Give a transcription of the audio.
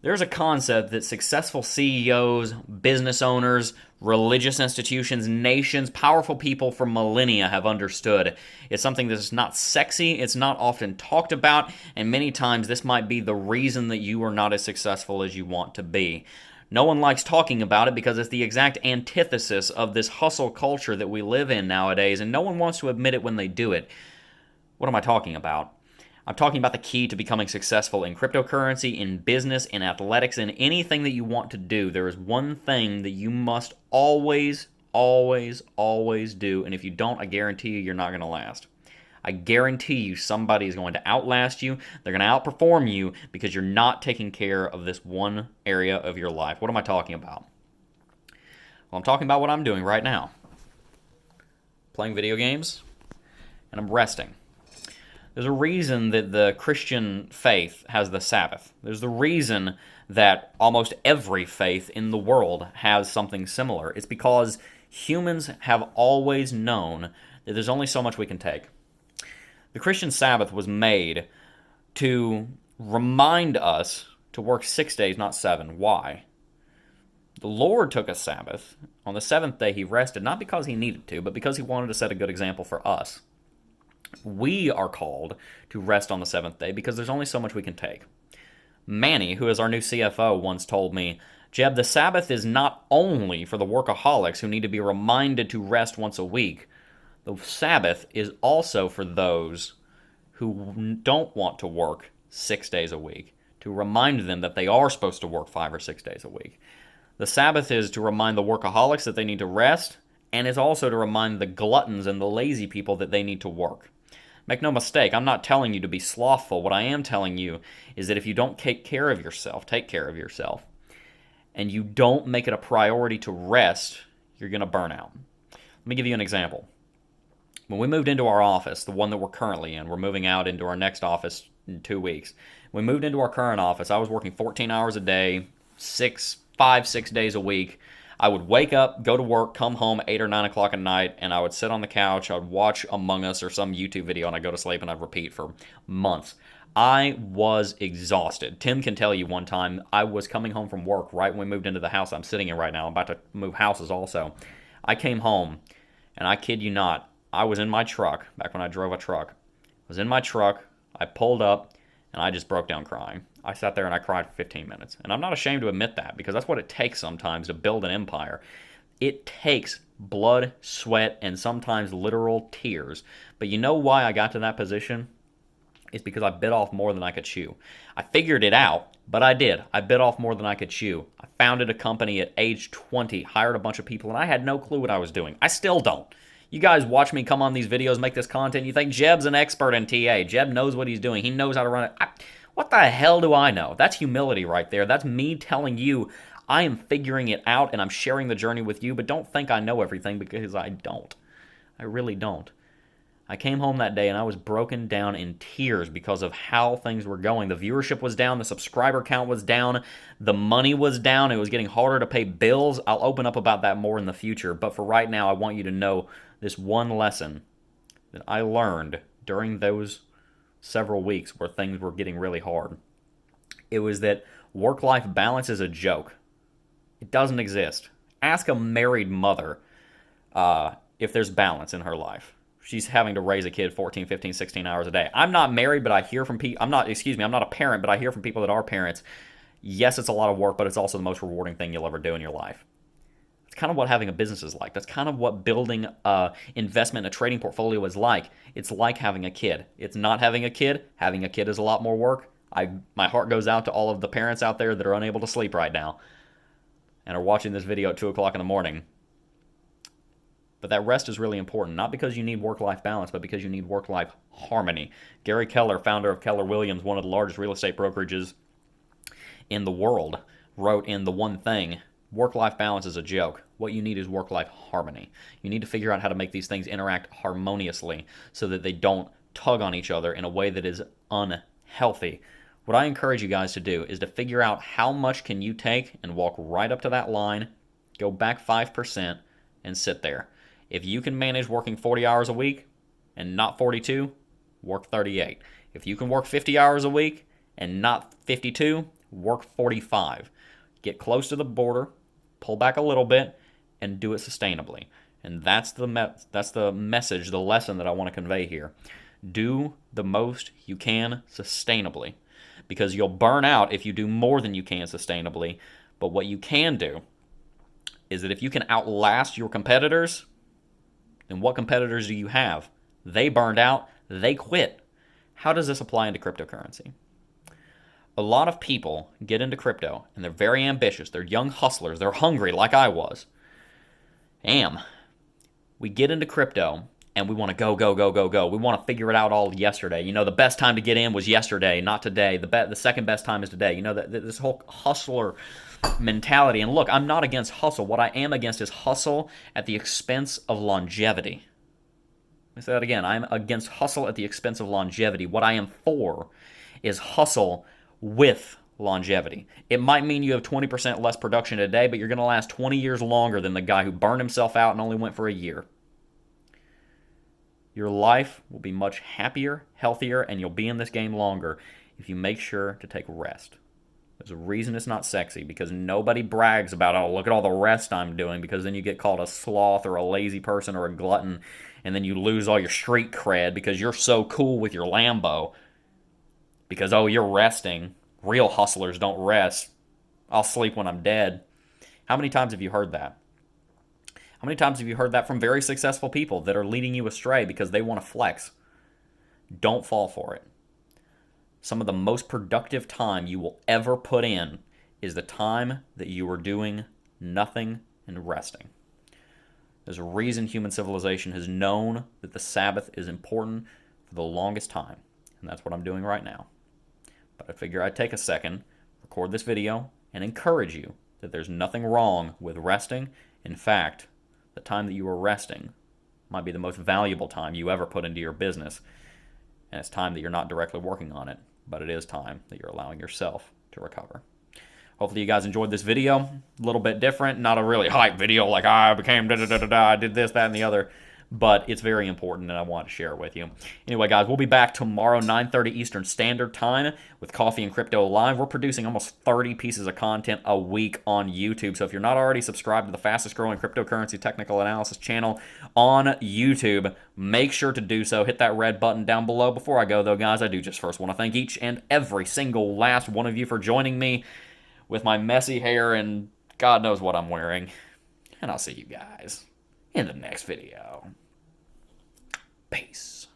There's a concept that successful CEOs, business owners, religious institutions, nations, powerful people for millennia have understood. It's something that's not sexy, it's not often talked about, and many times this might be the reason that you are not as successful as you want to be. No one likes talking about it because it's the exact antithesis of this hustle culture that we live in nowadays, and no one wants to admit it when they do it. What am I talking about? I'm talking about the key to becoming successful in cryptocurrency, in business, in athletics, in anything that you want to do. There is one thing that you must always, always, always do, and if you don't, I guarantee you, you're not going to last. I guarantee you somebody is going to outlast you. They're going to outperform you because you're not taking care of this one area of your life. What am I talking about? Well, I'm talking about what I'm doing right now. Playing video games, and I'm resting. There's a reason that the Christian faith has the Sabbath. There's the reason that almost every faith in the world has something similar. It's because humans have always known that there's only so much we can take. The Christian Sabbath was made to remind us to work 6 days, not 7. Why? The Lord took a Sabbath. On the seventh day, he rested, not because he needed to, but because he wanted to set a good example for us. We are called to rest on the seventh day because there's only so much we can take. Manny, who is our new CFO, once told me, Jeb, the Sabbath is not only for the workaholics who need to be reminded to rest once a week. The Sabbath is also for those who don't want to work 6 days a week, to remind them that they are supposed to work 5 or 6 days a week. The Sabbath is to remind the workaholics that they need to rest, and it's also to remind the gluttons and the lazy people that they need to work. Make no mistake, I'm not telling you to be slothful. What I am telling you is that if you don't take care of yourself, and you don't make it a priority to rest, you're going to burn out. Let me give you an example. When we moved into our office, the one that we're currently in, we're moving out into our next office in 2 weeks. When we moved into our current office, I was working 14 hours a day, 5, 6 days a week. I would wake up, go to work, come home 8 or 9 o'clock at night, and I would sit on the couch, I would watch Among Us or some YouTube video, and I'd go to sleep, and I'd repeat for months. I was exhausted. Tim can tell you one time, I was coming home from work right when we moved into the house I'm sitting in right now. I'm about to move houses also. I came home, and I kid you not, I was in my truck, back when I drove a truck. I was in my truck, I pulled up, and I just broke down crying. I sat there and I cried for 15 minutes. And I'm not ashamed to admit that because that's what it takes sometimes to build an empire. It takes blood, sweat, and sometimes literal tears. But you know why I got to that position? It's because I bit off more than I could chew. I figured it out, but I did. I bit off more than I could chew. I founded a company at age 20, hired a bunch of people, and I had no clue what I was doing. I still don't. You guys watch me come on these videos, make this content, you think Jeb's an expert in TA. Jeb knows what he's doing. He knows how to run it. What the hell do I know? That's humility right there. That's me telling you I am figuring it out and I'm sharing the journey with you, but don't think I know everything because I don't. I really don't. I came home that day and I was broken down in tears because of how things were going. The viewership was down, the subscriber count was down, the money was down, it was getting harder to pay bills. I'll open up about that more in the future, but for right now, I want you to know this one lesson that I learned during those several weeks where things were getting really hard. It was that work-life balance is a joke. It doesn't exist. Ask a married mother if there's balance in her life. She's having to raise a kid 14, 15, 16 hours a day. I'm not married, but I hear from people, I'm not a parent, but I hear from people that are parents. Yes, it's a lot of work, but it's also the most rewarding thing you'll ever do in your life. It's kind of what having a business is like. That's kind of what building an investment in a trading portfolio is like. It's like having a kid. It's not having a kid. Having a kid is a lot more work. My heart goes out to all of the parents out there that are unable to sleep right now and are watching this video at 2 o'clock in the morning. But that rest is really important, not because you need work-life balance, but because you need work-life harmony. Gary Keller, founder of Keller Williams, one of the largest real estate brokerages in the world, wrote in The One Thing, work-life balance is a joke. What you need is work-life harmony. You need to figure out how to make these things interact harmoniously so that they don't tug on each other in a way that is unhealthy. What I encourage you guys to do is to figure out how much can you take and walk right up to that line, go back 5%, and sit there. If you can manage working 40 hours a week and not 42, work 38. If you can work 50 hours a week and not 52, Work 45. Get close to the border, pull back a little bit, and do it sustainably. And that's the message, the lesson that I want to convey here. Do the most you can sustainably, because you'll burn out if you do more than you can sustainably. But what you can do is that if you can outlast your competitors, then what competitors do you have? They burned out, they quit. How does this apply into cryptocurrency? A lot of people get into crypto and they're very ambitious. They're young hustlers. They're hungry like I was. We get into crypto and we want to go, go, go, go, go. We want to figure it out all yesterday. You know, the best time to get in was yesterday, not today. The second best time is today. You know, this whole hustler mentality. And look, I'm not against hustle. What I am against is hustle at the expense of longevity. Let me say that again. I'm against hustle at the expense of longevity. What I am for is hustle with longevity. It might mean you have 20% less production today, but you're going to last 20 years longer than the guy who burned himself out and only went for a year. Your life will be much happier, healthier, and you'll be in this game longer if you make sure to take rest. There's a reason it's not sexy, because nobody brags about, oh, look at all the rest I'm doing, because then you get called a sloth or a lazy person or a glutton, and then you lose all your street cred because you're so cool with your Lambo. Because, oh, you're resting. Real hustlers don't rest. I'll sleep when I'm dead. How many times have you heard that? How many times have you heard that from very successful people that are leading you astray because they want to flex? Don't fall for it. Some of the most productive time you will ever put in is the time that you are doing nothing and resting. There's a reason human civilization has known that the Sabbath is important for the longest time, and that's what I'm doing right now. But I figure I'd take a second, record this video, and encourage you that there's nothing wrong with resting. In fact, the time that you are resting might be the most valuable time you ever put into your business, and it's time that you're not directly working on it, but it is time that you're allowing yourself to recover. Hopefully you guys enjoyed this video. A little bit different, not a really hype video like I became I did this, that, and the other, but it's very important and I want to share it with you. Anyway, guys, we'll be back tomorrow, 9:30 Eastern Standard Time with Coffee and Crypto Live. We're producing almost 30 pieces of content a week on YouTube, so if you're not already subscribed to the fastest growing cryptocurrency technical analysis channel on YouTube, make sure to do so. Hit that red button down below. Before I go, though, guys, I do just first want to thank each and every single last one of you for joining me with my messy hair and God knows what I'm wearing. And I'll see you guys in the next video. Peace.